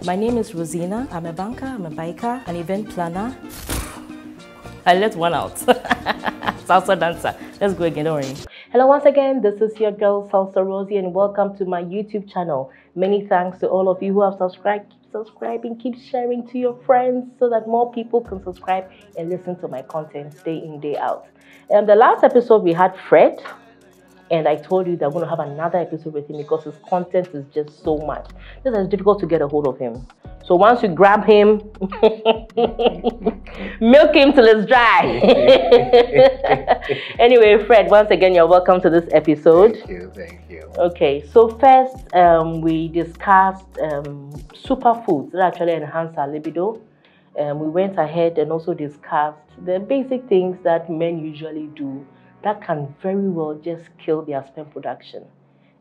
My name is Rosina. I'm a banker, I'm a biker, an event planner. I let one out. Salsa dancer. Let's go again, don't worry. Hello once again, this is your girl Salsarozie and welcome to my YouTube channel. Many thanks to all of you who have subscribed. Keep subscribing, keep sharing to your friends so that more people can subscribe and listen to my content day in, day out. And the last episode we had Fred. And I told you that I'm going to have another episode with him because his content is just so much. It's difficult to get a hold of him. So once you grab him, milk him till it's dry. Anyway, Fred, once again, you're welcome to this episode. Thank you. Okay, so first, we discussed superfoods that actually enhance our libido. We went ahead and also discussed the basic things that men usually do that can very well just kill their sperm production.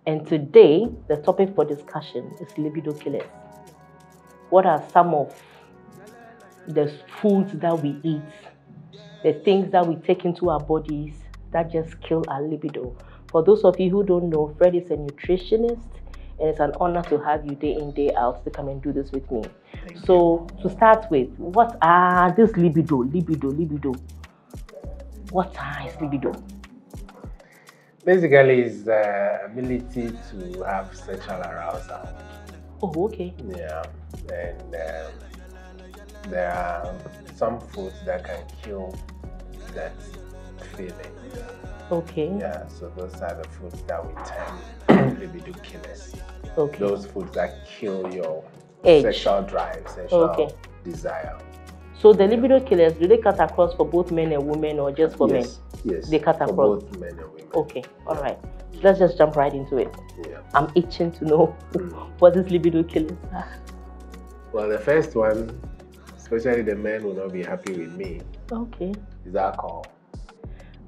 And today, the topic for discussion is libido killers. What are some of the foods that we eat, the things that we take into our bodies that just kill our libido? For those of you who don't know, Fred is a nutritionist, and it's an honor to have you day in, day out to come and do this with me. So, to start with, what are this libido? What is libido? Basically, it's the ability to have sexual arousal. Oh, okay. Yeah, and there are some foods that can kill that feeling. Okay. Yeah, so those are the foods that we term libido killers. Okay. Those foods that kill your Edge. sexual drive, sexual desire. So the libido killers, do they cut across for both men and women or just for men? Yes, they cut for across. both men and women. Okay, all right. Let's just jump right into it. Yeah. I'm itching to know what these libido killers are. Well, the first one, especially the men will not be happy with me, okay, is alcohol.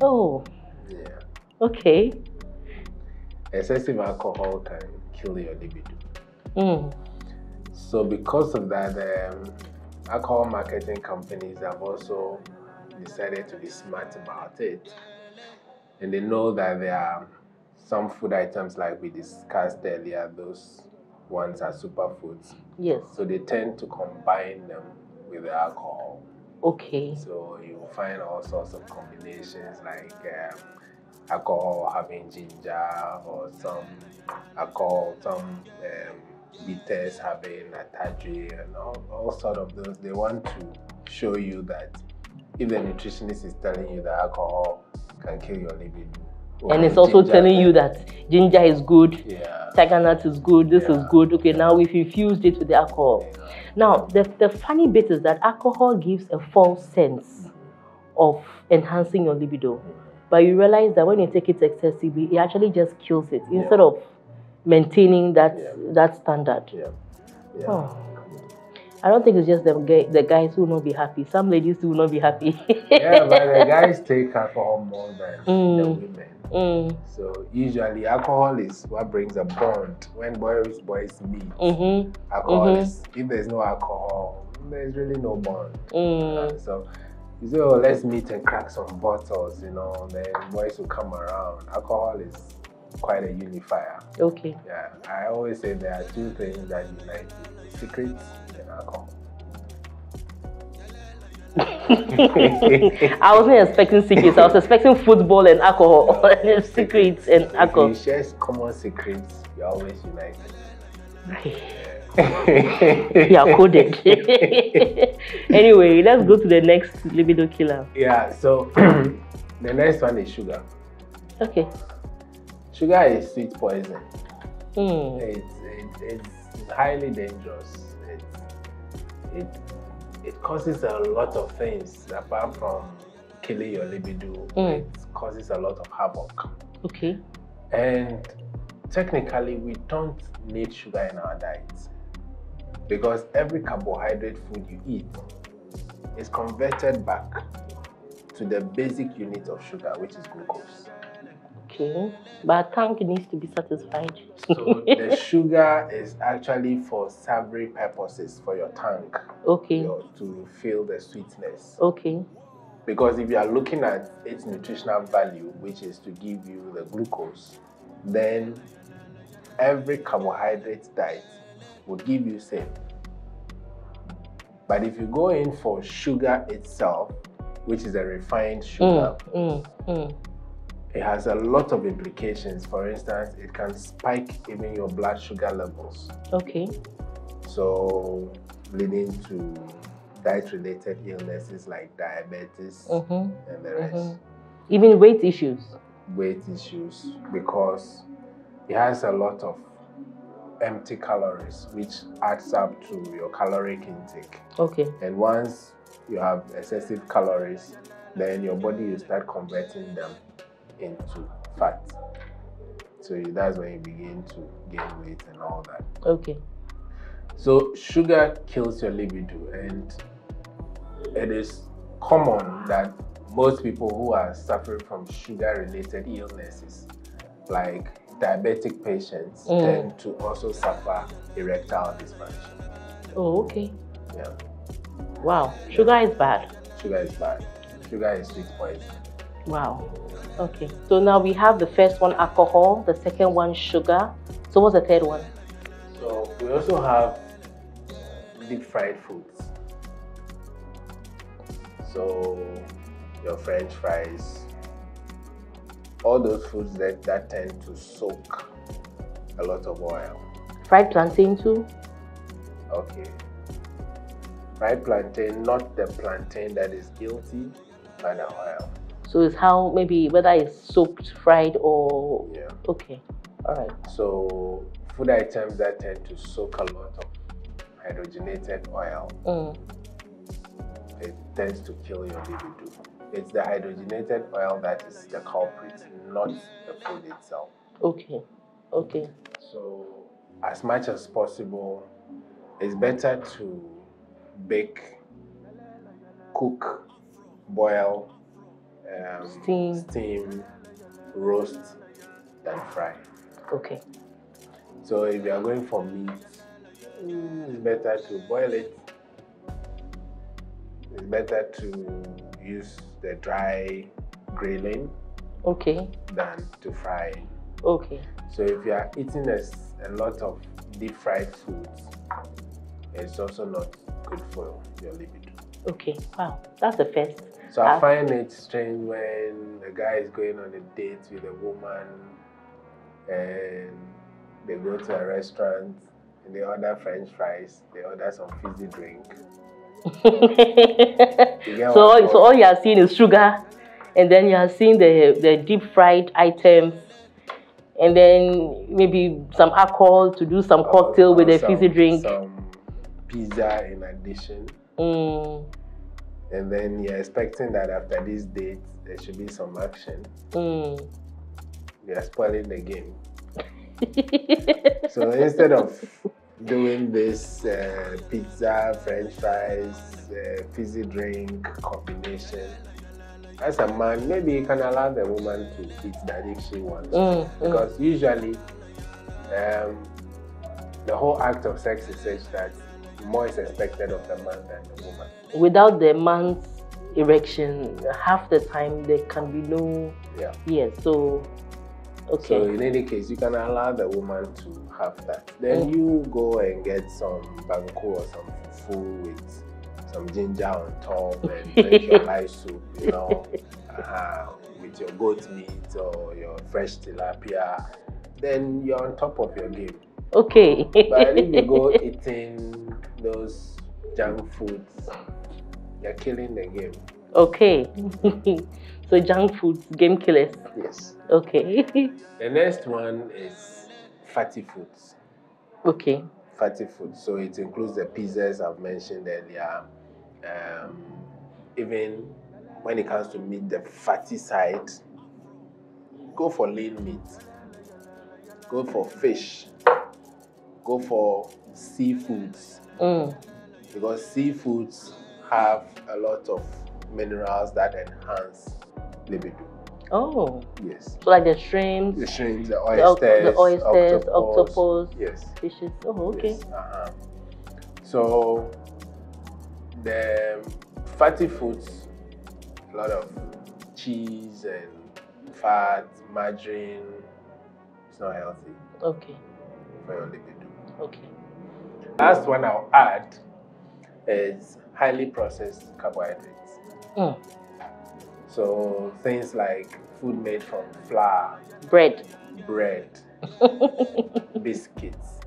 Oh. Yeah. Okay. Excessive alcohol can kill your libido. So because of that, alcohol marketing companies have also decided to be smart about it. And they know that there are some food items like we discussed earlier, those ones are superfoods. Yes. So they tend to combine them with the alcohol. Okay. So you will find all sorts of combinations like alcohol having ginger, or some alcohol, some bitters having atadri, and all sort of those. They want to show you that if the nutritionist is telling you that alcohol can kill your libido, and it's also telling you that ginger is good, tiger nut is good, this is good. Okay, now we've infused it with the alcohol. Now, the funny bit is that alcohol gives a false sense of enhancing your libido. But you realize that when you take it excessively, it actually just kills it instead of maintaining that standard. Oh. I don't think it's just the guys who will not be happy. Some ladies will not be happy. Yeah, but the guys take alcohol more than the women. So usually alcohol is what brings a bond. When boys meet, alcohol is, if there's no alcohol, there's really no bond. So you say, oh, let's meet and crack some bottles, then boys will come around. Alcohol is quite a unifier. Okay. Yeah, I always say there are two things that unite you: secrets and alcohol. I wasn't expecting secrets. I was expecting football and alcohol. Secrets and alcohol. If you share common secrets, you're always united. You are coded. Anyway, let's go to the next libido killer. Yeah, so the next one is sugar. Okay. Sugar is sweet poison. It's highly dangerous. It causes a lot of things apart from killing your libido. It causes a lot of havoc. Okay. And technically, we don't need sugar in our diets because every carbohydrate food you eat is converted back to the basic unit of sugar, which is glucose. Okay, but our tank needs to be satisfied. So the sugar is actually for savory purposes for your tank. Okay. To feel the sweetness. Okay. Because if you are looking at its nutritional value, which is to give you the glucose, then every carbohydrate diet would give you, say, But if you go in for sugar itself, which is a refined sugar, it has a lot of implications. For instance, it can spike even your blood sugar levels. Okay. So leading to diet-related illnesses like diabetes and the rest. Even weight issues. Weight issues, because it has a lot of empty calories, which adds up to your caloric intake. Okay. And once you have excessive calories, then your body will start converting them into fat. So that's when you begin to gain weight and all that. Okay. So sugar kills your libido, and it is common that most people who are suffering from sugar-related illnesses, like diabetic patients, tend to also suffer erectile dysfunction. Oh, okay. Yeah. Wow. Sugar is bad. Sugar is bad. Sugar is sweet poison. Wow. Okay. So now we have the first one, alcohol. The second one, sugar. So what's the third one? So we also have deep fried foods. So your French fries, all those foods that tend to soak a lot of oil. Fried plantain too? Okay. Fried plantain, not the plantain that is guilty, but the oil. So it's how, maybe whether it's soaked, fried, or... Yeah. Okay. All right. So food items that tend to soak a lot of hydrogenated oil, it tends to kill your libido. It's the hydrogenated oil that is the culprit, not the food itself. Okay. Okay. So as much as possible, it's better to bake, cook, boil, steam, roast than fry. Okay. So if you are going for meat, it's better to boil it. It's better to use the dry grilling, okay, than to fry. Okay. So if you are eating a lot of deep fried foods, it's also not good for your libido. Okay. Wow. That's the first. So I find it strange when a guy is going on a date with a woman and they go to a restaurant and they order French fries, they order some fizzy drink. So all you are seeing is sugar, and then you are seeing the deep fried items, and then maybe some alcohol to do some cocktail with a fizzy drink. Some pizza in addition. And then you're expecting that after this date there should be some action. They are spoiling the game. So instead of doing this pizza, French fries, fizzy drink combination, as a man, maybe you can allow the woman to eat that if she wants. Because usually the whole act of sex is such that more is expected of the man than the woman. Without the man's erection, half the time there can be no... Yes, so... Okay. So in any case, you can allow the woman to have that. Then you go and get some banku or some fufu with some ginger on top and drink your rice soup, you know, with your goat meat or your fresh tilapia. Then you're on top of your game. Okay. But if you go eating those junk foods, you're killing the game. Okay. So junk foods, game killers. Yes. Okay. The next one is fatty foods. Okay. Fatty foods. So it includes the pizzas I've mentioned earlier. Even when it comes to meat, the fatty side, go for lean meat. Go for fish. Go for seafoods. Because seafoods have a lot of minerals that enhance libido. Oh. Yes. So like the shrimps. The shrimps, the oysters, octopus. Yes. Fishes. Oh, okay. Yes. So the fatty foods, a lot of cheese and fat, margarine, it's not healthy. Okay. For your libido. Okay. Last one I'll add is highly processed carbohydrates. So things like food made from flour, bread, biscuits.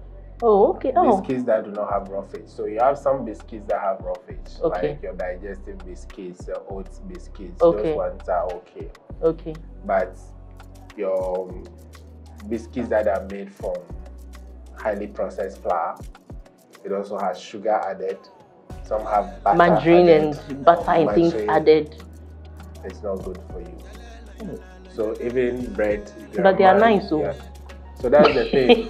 Oh, okay. Biscuits that do not have roughage. So you have some biscuits that have roughage, like your digestive biscuits, your oats biscuits. Those ones are okay. Okay. But your biscuits that are made from highly processed flour, it also has sugar added. Some have butter margarine added, and butter and things added. It's not good for you. So even bread. But they are nice, so. Yeah. So that's the thing.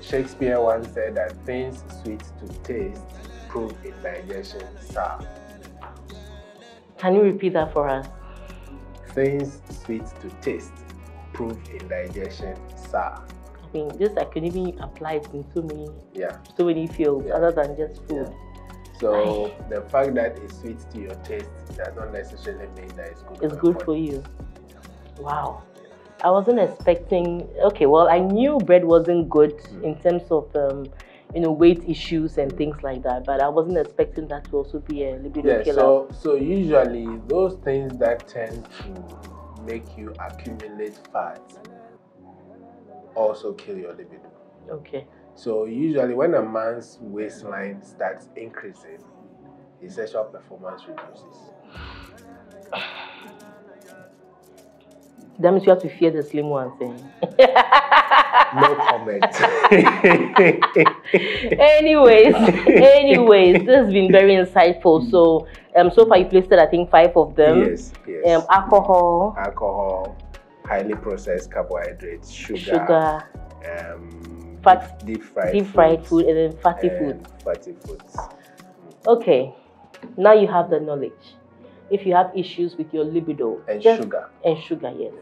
Shakespeare once said that things sweet to taste prove indigestion sour. Can you repeat that for us? Things sweet to taste prove indigestion sour. I mean, this I can even apply it in so many fields other than just food. Yeah. So the fact that it's sweet to your taste does not necessarily mean that it's good. It's good for you. Wow. I wasn't expecting. Okay, well, I knew bread wasn't good in terms of weight issues and things like that, but I wasn't expecting that to also be a libido killer. So usually those things that tend to make you accumulate fat also kill your libido. Okay. So usually when a man's waistline starts increasing, his sexual performance reduces. That means you have to fear the slim ones. No comment. anyways, this has been very insightful. So so far you listed I think 5 of them. Yes. Alcohol, highly processed carbohydrates, sugar, fat, deep fried food, and then fatty foods. Okay, now you have the knowledge. If you have issues with your libido and sugar, yes.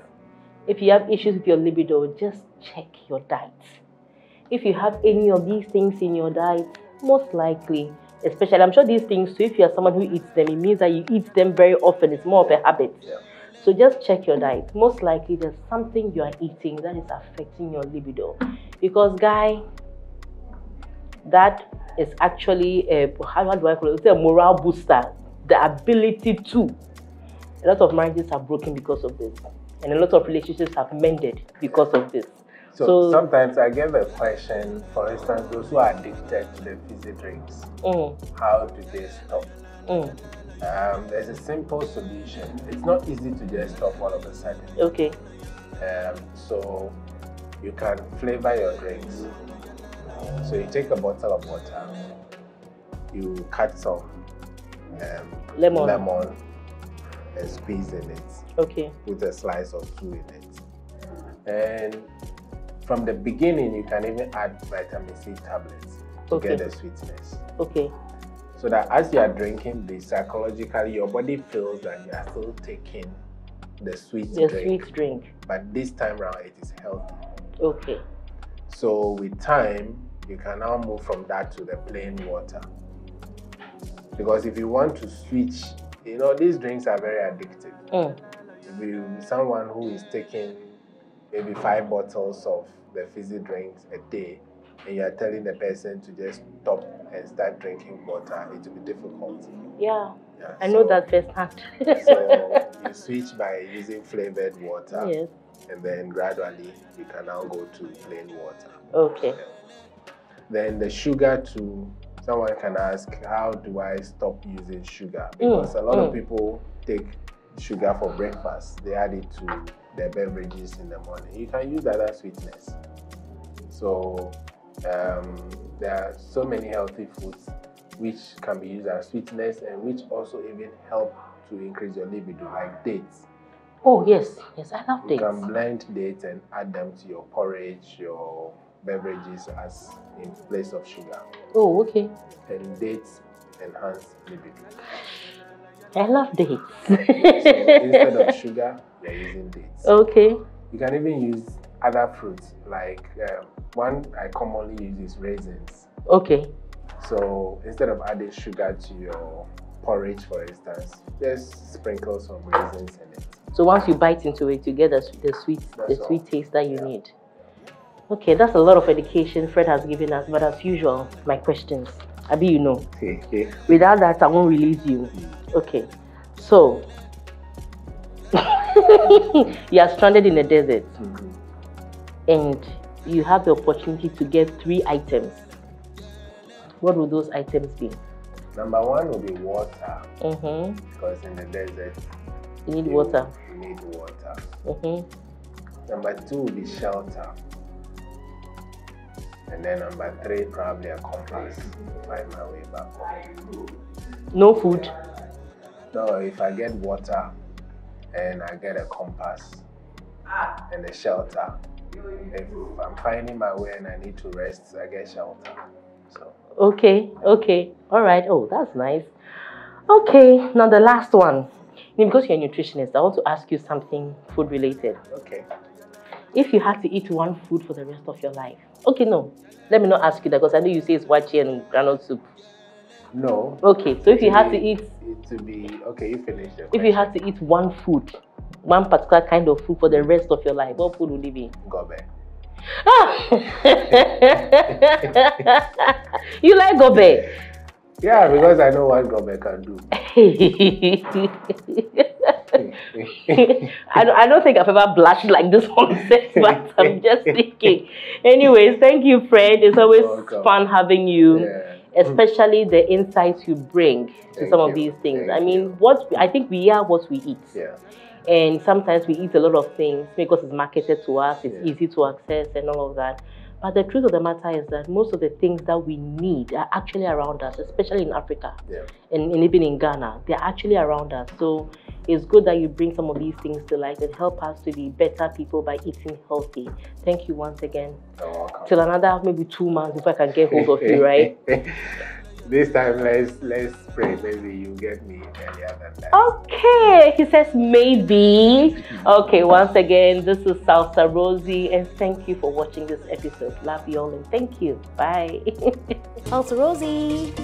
If you have issues with your libido, just check your diet. If you have any of these things in your diet, most likely, especially, I'm sure these things too, if you are someone who eats them, it means that you eat them very often. It's more of a habit. Yeah. So just check your diet. Most likely there's something you are eating that is affecting your libido. Because guy, that is actually how do I call it? It's a morale booster. The ability to. A lot of marriages are broken because of this. And a lot of relationships have mended because of this. So sometimes I get the question, for instance, those who are addicted to the fizzy drinks, how do they stop? There's a simple solution. It's not easy to just stop all of a sudden. Okay. So you can flavor your drinks. So you take a bottle of water, you cut some lemon and squeeze in it. Okay. Put a slice or 2 in it. And from the beginning, you can even add vitamin C tablets to get the sweetness. Okay. So that as you are drinking this, psychologically, your body feels that you are still taking the sweet drink. But this time around, it is healthy. Okay. So with time, you can now move from that to the plain water. Because if you want to switch, these drinks are very addictive. If you someone who is taking maybe 5 bottles of the fizzy drinks a day, and you are telling the person to just stop and start drinking water, it will be difficult. Yeah, I know that firsthand. So you switch by using flavored water. Yes. And then gradually you can now go to plain water. Okay. Then the sugar too. Someone can ask, how do I stop using sugar? Because a lot of people take sugar for breakfast. They add it to their beverages in the morning. You can use that as sweetness. So there are so many healthy foods which can be used as sweetness and which also even help to increase your libido, like dates. Oh yes, I love dates. You can blend dates and add them to your porridge, your beverages as in place of sugar. Oh, okay. And dates enhance libido. I love dates. So instead of sugar, you're using dates. Okay. You can even use other fruits, like one I commonly use is raisins. Okay. So instead of adding sugar to your porridge, for instance, just sprinkle some raisins in it. So once you bite into it, you get the sweet taste that you need. Okay, that's a lot of education Fred has given us, but as usual, my questions. Abi, you know. Without that, I won't release you. Okay. So, you are stranded in the desert, and you have the opportunity to get 3 items. What would those items be? Number 1 will be water. Because in the desert, you need water. You need water. Number 2 will be shelter. And then number 3, probably a compass to find my way back home. No food? No, if I get water and I get a compass and a shelter, if I'm finding my way and I need to rest, I get shelter. So. Okay. All right. Oh, that's nice. Okay, now the last one. Because you're a nutritionist, I want to ask you something food related. Okay. If you had to eat one food for the rest of your life. Okay, no. Let me not ask you that because I know you say it's wachi and granite soup. No. Okay, so if you had to eat... Okay, you finish the question. If you had to eat one food, one particular kind of food for the rest of your life, what food would it be? Gobe. You like gobe? Yeah, because I know what gobe can do. I don't think I've ever blushed like this on set, but I'm just thinking. Anyways, thank you, Fred. It's always fun having you, especially the insights you bring to some of these things. I mean, I think we are what we eat. Yeah. And sometimes we eat a lot of things because it's marketed to us, it's easy to access and all of that. But the truth of the matter is that most of the things that we need are actually around us, especially in Africa and even in Ghana. They're actually around us. So it's good that you bring some of these things to light and help us to be better people by eating healthy. Thank you once again. You're welcome. Till another maybe 2 months before I can get hold of you, right? This time, let's pray. Maybe you get me earlier than that. Okay, he says maybe. Okay, once again, this is Salsarozie, and thank you for watching this episode. Love you all, and thank you. Bye. Salsarozie.